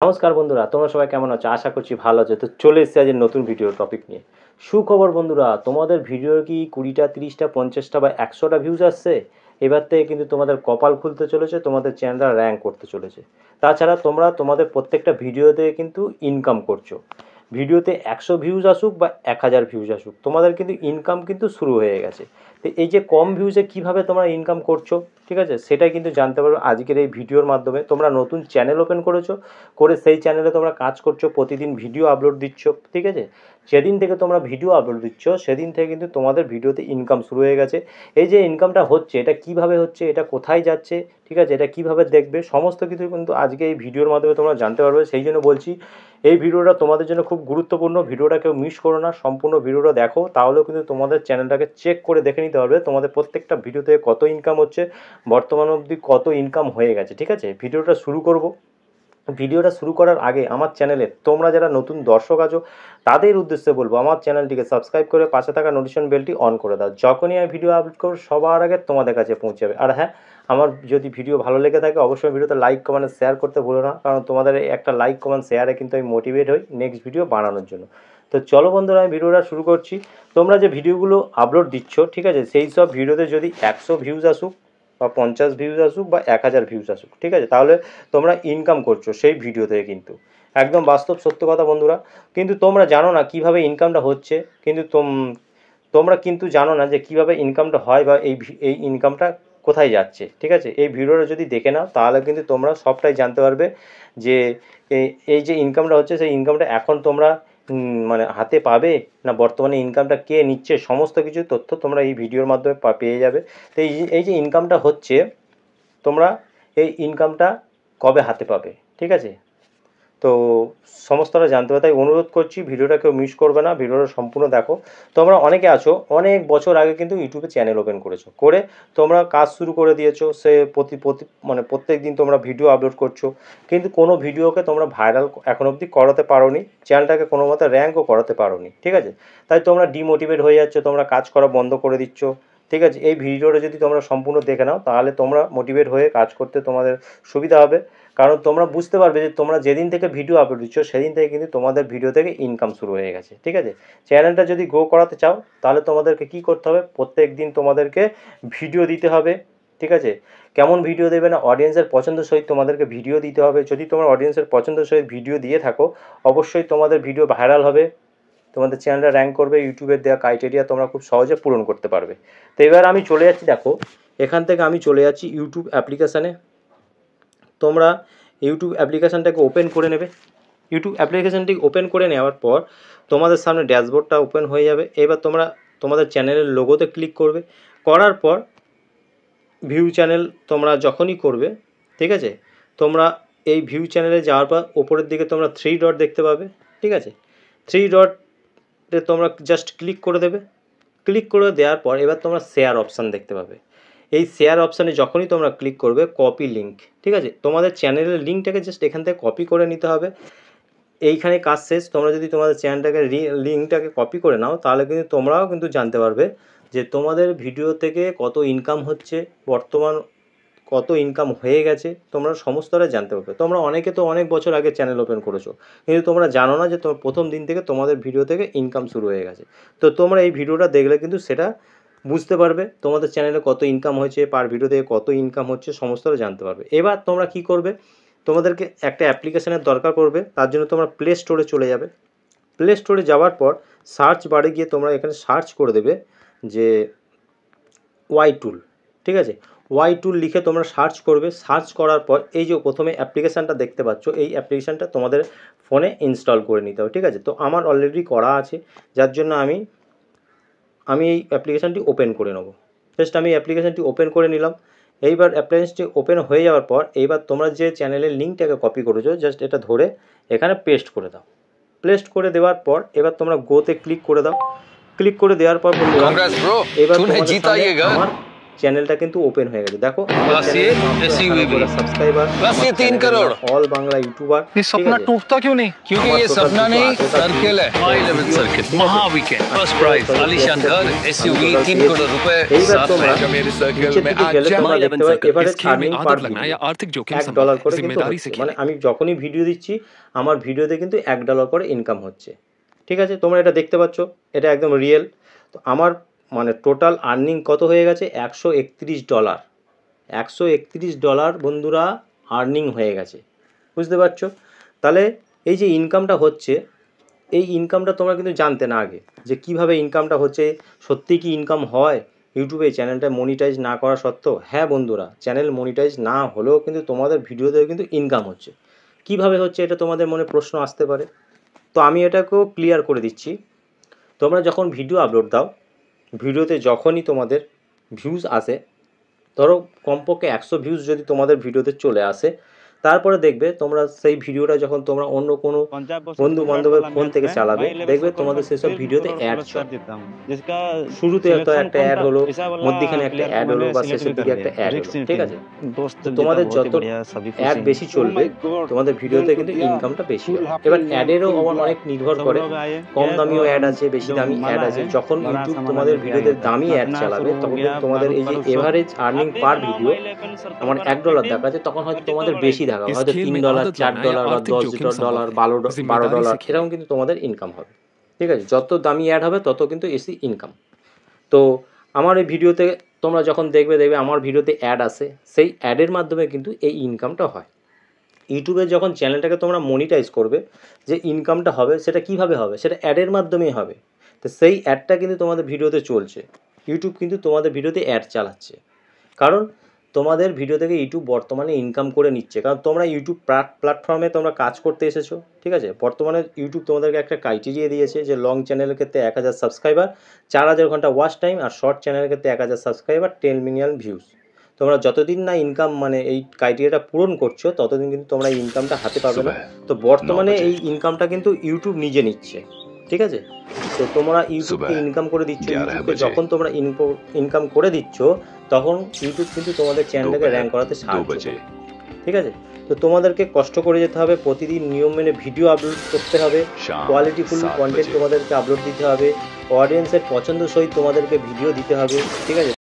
নমস্কার বন্ধুরা, তোমরা সবাই কেমন আছো? আশা করছি ভালো আছো। তো চলে এসেছি আজ নতুন ভিডিও টপিক নিয়ে। সুখবর বন্ধুরা, তোমাদের ভিডিও কি 20টা 30টা 50টা বা 100টা ভিউজ আসছে? এবার থেকে কিন্তু তোমাদের কপাল খুলতে চলেছে, তোমাদের চ্যানেলটা র্যাঙ্ক করতে চলেছে। তাছাড়া তোমরা তোমাদের প্রত্যেকটা ভিডিওতে কিন্তু ইনকাম করছো। ভিডিওতে 100 ভিউজ আসুক বা 1000 ভিউজ আসুক, তোমাদের কিন্তু ইনকাম কিন্তু শুরু হয়ে গেছে। তো এই যে কম ভিউজে কীভাবে তোমরা ইনকাম করছো, ঠিক আছে, সেটাই কিন্তু জানতে পারবে আজকের এই ভিডিওর মাধ্যমে। তোমরা নতুন চ্যানেল ওপেন করেছো, করে সেই চ্যানেলে তোমরা কাজ করছো, প্রতিদিন ভিডিও আপলোড দিচ্ছ, ঠিক আছে। যেদিন থেকে তোমরা ভিডিও আপলোড দিচ্ছ সেদিন থেকে কিন্তু তোমাদের ভিডিওতে ইনকাম শুরু হয়ে গেছে। এই যে ইনকামটা হচ্ছে, এটা কিভাবে হচ্ছে, এটা কোথায় যাচ্ছে, ঠিক আছে, এটা কিভাবে দেখবে, সমস্ত কিছু কিন্তু আজকে এই ভিডিওর মাধ্যমে তোমরা জানতে পারবে। সেই জন্য বলছি এই ভিডিওটা তোমাদের জন্য খুব গুরুত্বপূর্ণ। ভিডিওটা কেউ মিস করো না, সম্পূর্ণ ভিডিওটা দেখো, তাহলেও কিন্তু তোমাদের চ্যানেলটাকে চেক করে দেখে নিতে পারবে তোমাদের প্রত্যেকটা ভিডিও থেকে কত ইনকাম হচ্ছে, বর্তমান অবধি কত ইনকাম হয়ে গেছে। ঠিক আছে, ভিডিওটা শুরু করব। ভিডিওটা শুরু করার আগে আমার চ্যানেলে তোমরা যারা নতুন দর্শক আছো তাদের উদ্দেশ্যে বলবো, আমার চ্যানেলটিকে সাবস্ক্রাইব করে পাশে থাকা নোটিফিকেশন বেলটি অন করে দাও। যখনই আমি ভিডিও আপলোড করব সবার আগে তোমাদের কাছে পৌঁছে যাবে। আর হ্যাঁ, আমার যদি ভিডিও ভালো লেগে থাকে অবশ্যই ভিডিওতে লাইক কমেন্ট শেয়ার করতে ভুলো না, কারণ তোমাদের এই একটা লাইক কমেন্ট শেয়ারে কিন্তু আমি মোটিভেট হই নেক্সট ভিডিও বানানোর জন্য। তো চলো বন্ধুরা, আমি ভিডিওটা শুরু করছি। তোমরা যে ভিডিওগুলো আপলোড দিচ্ছ, ঠিক আছে, সেই সব ভিডিওতে যদি 100 ভিউজ আসুক বা 50 ভিউজ আসুক বা 1000 ভিউজ আসুক, ঠিক আছে, তাহলে তোমরা ইনকাম করছো সেই ভিডিও থেকে। কিন্তু একদম বাস্তব সত্য কথা বন্ধুরা। কিন্তু তোমরা জানো না কিভাবে ইনকামটা হচ্ছে, কিন্তু তোমরা কিন্তু জানো না যে কিভাবে ইনকামটা হয় বা এই ইনকামটা কোথায় যাচ্ছে। ঠিক আছে, এই ভিডিওটা যদি দেখে নাও তাহলে কিন্তু তোমরা সবটাই জানতে পারবে যে এই যে ইনকামটা হচ্ছে সেই ইনকামটা এখন তোমরা মানে হাতে পাবে না, বর্তমানে ইনকামটা কে নিচ্ছে, সমস্ত কিছু তথ্য তোমরা এই ভিডিওর মাধ্যমে পেয়ে যাবে। তো এই যে ইনকামটা হচ্ছে, তোমরা এই ইনকামটা কবে হাতে পাবে, ঠিক আছে, তো সমস্তটা জানতে হবে। তাই অনুরোধ করছি ভিডিওটা কেউ মিস করবে না, ভিডিওটা সম্পূর্ণ দেখো। তোমরা অনেকে আছো অনেক বছর আগে কিন্তু ইউটিউবে চ্যানেল ওপেন করেছো, করে তোমরা কাজ শুরু করে দিয়েছো। সে মানে প্রত্যেক দিন তোমরা ভিডিও আপলোড করছো, কিন্তু কোনো ভিডিওকে তোমরা ভাইরাল এখন অবধি করাতে পারোনি, চ্যানেলটাকে কোনো মতে র্যাঙ্কও করাতে পারোনি, ঠিক আছে। তাই তোমরা ডিমোটিভেট হয়ে যাচ্ছ, তোমরা কাজ করা বন্ধ করে দিচ্ছ, ঠিক আছে। এই ভিডিওটা যদি তোমরা সম্পূর্ণ দেখে নাও তাহলে তোমরা মোটিভেট হয়ে কাজ করতে তোমাদের সুবিধা হবে। কারণ তোমরা বুঝতে পারবে যে তোমরা যেদিন থেকে ভিডিও আপলোড দিচ্ছ সেদিন থেকে কিন্তু তোমাদের ভিডিও থেকে ইনকাম শুরু হয়ে গেছে, ঠিক আছে। চ্যানেলটা যদি গ্রো করাতে চাও তাহলে তোমাদেরকে কী করতে হবে, প্রত্যেক দিন তোমাদেরকে ভিডিও দিতে হবে, ঠিক আছে। কেমন ভিডিও দেবে না, অডিয়েন্সের পছন্দ সহিত তোমাদেরকে ভিডিও দিতে হবে। যদি তোমরা অডিয়েন্সের পছন্দ সহিত ভিডিও দিয়ে থাকো অবশ্যই তোমাদের ভিডিও ভাইরাল হবে, তোমাদের চ্যানেলটা র্যাঙ্ক করবে, ইউটিউবের দেওয়া ক্রাইটেরিয়া তোমরা খুব সহজে পূরণ করতে পারবে। তো এবার আমি চলে যাচ্ছি, দেখো এখান থেকে আমি চলে যাচ্ছি ইউটিউব অ্যাপ্লিকেশানে। তোমরা ইউটিউব অ্যাপ্লিকেশানটাকে ওপেন করে নেবে। ইউটিউব অ্যাপ্লিকেশানটি ওপেন করে নেওয়ার পর তোমাদের সামনে ড্যাশবোর্ডটা ওপেন হয়ে যাবে। এবার তোমরা তোমাদের চ্যানেলের লোগোতে ক্লিক করবে, করার পর ভিউ চ্যানেল তোমরা যখনই করবে, ঠিক আছে, তোমরা এই ভিউ চ্যানেলে যাওয়ার পর ওপরের দিকে তোমরা 3 ডট দেখতে পাবে, ঠিক আছে। 3 ডটে তোমরা জাস্ট ক্লিক করে দেবে। ক্লিক করে দেওয়ার পর এবার তোমরা শেয়ার অপশান দেখতে পাবে। এই শেয়ার অপশানে যখনই তোমরা ক্লিক করবে কপি লিঙ্ক, ঠিক আছে, তোমাদের চ্যানেলের লিঙ্কটাকে জাস্ট এখান থেকে কপি করে নিতে হবে। এইখানে কাজ শেষ। তোমরা যদি তোমাদের চ্যানেলটাকে লিঙ্কটাকে কপি করে নাও তাহলে কিন্তু তোমরাও কিন্তু জানতে পারবে যে তোমাদের ভিডিও থেকে কত ইনকাম হচ্ছে, বর্তমান কত ইনকাম হয়ে গেছে, তোমরা সমস্তটা জানতে পারবে। তোমরা অনেকে তো অনেক বছর আগে চ্যানেল ওপেন করেছো, কিন্তু তোমরা জানো না যে তোমার প্রথম দিন থেকে তোমাদের ভিডিও থেকে ইনকাম শুরু হয়ে গেছে। তো তোমরা এই ভিডিওটা দেখলে কিন্তু সেটা বুঝতে পারবে তোমাদের চ্যানেলে কত ইনকাম হয়েছে, পার ভিডিও থেকে কত ইনকাম হচ্ছে, সমস্তটা জানতে পারবে। এবার তোমরা কি করবে, তোমাদেরকে একটা অ্যাপ্লিকেশানের দরকার পড়বে। তার জন্য তোমরা প্লে স্টোরে চলে যাবে। প্লে স্টোরে যাওয়ার পর সার্চ বারে গিয়ে তোমরা এখানে সার্চ করে দেবে যে ওয়াই টুল, ঠিক আছে। ওয়াই টুল লিখে তোমরা সার্চ করবে। সার্চ করার পর এই যে প্রথমে অ্যাপ্লিকেশানটা দেখতে পাচ্ছ, এই অ্যাপ্লিকেশানটা তোমাদের ফোনে ইনস্টল করে নিতে হবে, ঠিক আছে। তো আমার অলরেডি করা আছে, যার জন্য আমি এই অ্যাপ্লিকেশানটি ওপেন করে নেব। জাস্ট আমি অ্যাপ্লিকেশানটি ওপেন করে নিলাম। এইবার অ্যাপ্লিকেশানটি ওপেন হয়ে যাওয়ার পর এইবার তোমরা যে চ্যানেলের লিঙ্কটাকে কপি করেছো জাস্ট এটা ধরে এখানে পেস্ট করে দাও। পেস্ট করে দেওয়ার পর এবার তোমরা গোতে ক্লিক করে দাও। ক্লিক করে দেওয়ার পর এবার তোমাদের সামনে আমার চ্যানেলটা কিন্তু ওপেন হয়ে গেছে। দেখো সাবস্ক্রাইবার बस ये 3 करोड़। All Bangla YouTuber. ये सपना टूटता क्यों नहीं? क्योंकि ये सपना नहीं, सर्किल है। माई लेवल सर्किल, महा वीकेंड, फर्स्ट प्राइज, आलीशान घर, एसयूवी, 3 करोड़ रुपए, এইবার 7 তোমরা प्राइज। मेरे सर्किल में आ जाए দেখতে পাবে এভারেজ আর্নিং পার ভিডিও आर्थिक जोखिम $1 করে কিন্তু जिम्मेदारी से হচ্ছে। মানে আমি যখনই ভিডিও দিচ্ছি আমার ভিডিওতে কিন্তু $1 করে ইনকাম হচ্ছে। ঠিক আছে, তোমরা এটা দেখতে পাচ্ছ, এটা একদম রিয়েল। তো আমার মানে টোটাল আর্নিং কত হয়ে গেছে? $131। $131 বন্ধুরা আর্নিং হয়ে গেছে, বুঝতে পারছো? তাহলে এই যে ইনকামটা হচ্ছে, এই ইনকামটা তোমরা কিন্তু জানতে না আগে যে কিভাবে ইনকামটা হচ্ছে। সত্যি কি ইনকাম হয় ইউটিউবে চ্যানেলটা মনিটাইজ না করা সত্ত্বেও? হ্যাঁ বন্ধুরা, চ্যানেল মনিটাইজ না হলেও কিন্তু তোমাদের ভিডিওতেও কিন্তু ইনকাম হচ্ছে। কিভাবে হচ্ছে এটা তোমাদের মনে প্রশ্ন আসতে পারে। তো আমি এটাকেও ক্লিয়ার করে দিচ্ছি। তোমরা যখন ভিডিও আপলোড দাও, ভিডিওতে যখনই তোমাদের ভিউজ আসে, ধরো কমপক্ষে 100 ভিউজ যদি তোমাদের ভিডিওতে চলে আসে, তারপরে দেখবে তোমরা সেই ভিডিওটা যখন তোমরা অন্য কোনো বন্ধু বান্ধবের ফোন থেকে চালাবে, দেখবে তোমাদের সেসব ভিডিওতে অ্যাড চলে। শুরুতে তো একটা অ্যাড হলো, মধ্যখানে একটা অ্যাড হলো, বা শেষের দিকে একটা অ্যাড হলো। ঠিক আছে, তোমাদের যত অ্যাড বেশি চলবে তোমাদের ভিডিওতে কিন্তু ইনকামটা বেশি হবে। এবার অ্যাডেরও অনেক নির্ভর করে, কম দামিও অ্যাড আছে, বেশি দামি অ্যাড আছে। যখন ইউটিউব তোমাদের ভিডিওতে দামি অ্যাড চালাবে তখন কিন্তু তোমাদের এই যে এভারেজ আর্নিং পার ভিডিও আমার $1 দেখাচ্ছে, তখন হয়তো তোমাদের বেশি দেখাবে, হয়তো $3, $4 বা $10, $12 এরকম কিন্তু তোমাদের ইনকাম হবে। ঠিক আছে, যত দামি অ্যাড হবে তত কিন্তু বেশি ইনকাম। তো আমার এই ভিডিওতে তোমরা যখন দেখবে আমার ভিডিওতে অ্যাড আসে, সেই অ্যাডের মাধ্যমে কিন্তু এই ইনকামটা হয়। ইউটিউবে যখন চ্যানেলটাকে তোমরা মনিটাইজ করবে, যে ইনকামটা হবে সেটা কিভাবে হবে? সেটা অ্যাডের মাধ্যমেই হবে। তো সেই অ্যাডটা কিন্তু তোমাদের ভিডিওতে চলছে, ইউটিউব কিন্তু তোমাদের ভিডিওতে অ্যাড চালাচ্ছে, কারণ তোমাদের ভিডিও থেকে ইউটিউব বর্তমানে ইনকাম করে নিচ্ছে। কারণ তোমরা ইউটিউব প্ল্যাটফর্মে তোমরা কাজ করতে এসেছো। ঠিক আছে, বর্তমানে ইউটিউব তোমাদেরকে একটা ক্রাইটেরিয়া দিয়েছে যে লং চ্যানেলের ক্ষেত্রে 1000 সাবস্ক্রাইবার, 4000 ঘন্টা ওয়াচ টাইম, আর শর্ট চ্যানেলের ক্ষেত্রে 1000 সাবস্ক্রাইবার, 10 মিলিয়ন ভিউজ। তোমরা যতদিন না ইনকাম মানে এই ক্রাইটেরিয়াটা পূরণ করছো ততদিন কিন্তু তোমরা এই ইনকামটা হাতে পাবে না। তো বর্তমানে এই ইনকামটা কিন্তু ইউটিউব নিজে নিচ্ছে। ঠিক আছে, তো তোমরা ইউটিউবকে ইনকাম করে দিচ্ছ। ইউটিউবকে যখন তোমরা ইনকাম করে দিচ্ছ তখন ইউটিউব কিন্তু তোমাদের চ্যানেলটাকে র্যাঙ্ক করাতে সাহায্য করে। ঠিক আছে, তো তোমাদেরকে কষ্ট করে যেতে হবে, প্রতিদিন নিয়ম মেনে ভিডিও আপলোড করতে হবে, কোয়ালিটিফুল কন্টেন্ট তোমাদেরকে আপলোড দিতে হবে, অডিয়েন্সের পছন্দ সহিত তোমাদেরকে ভিডিও দিতে হবে। ঠিক আছে।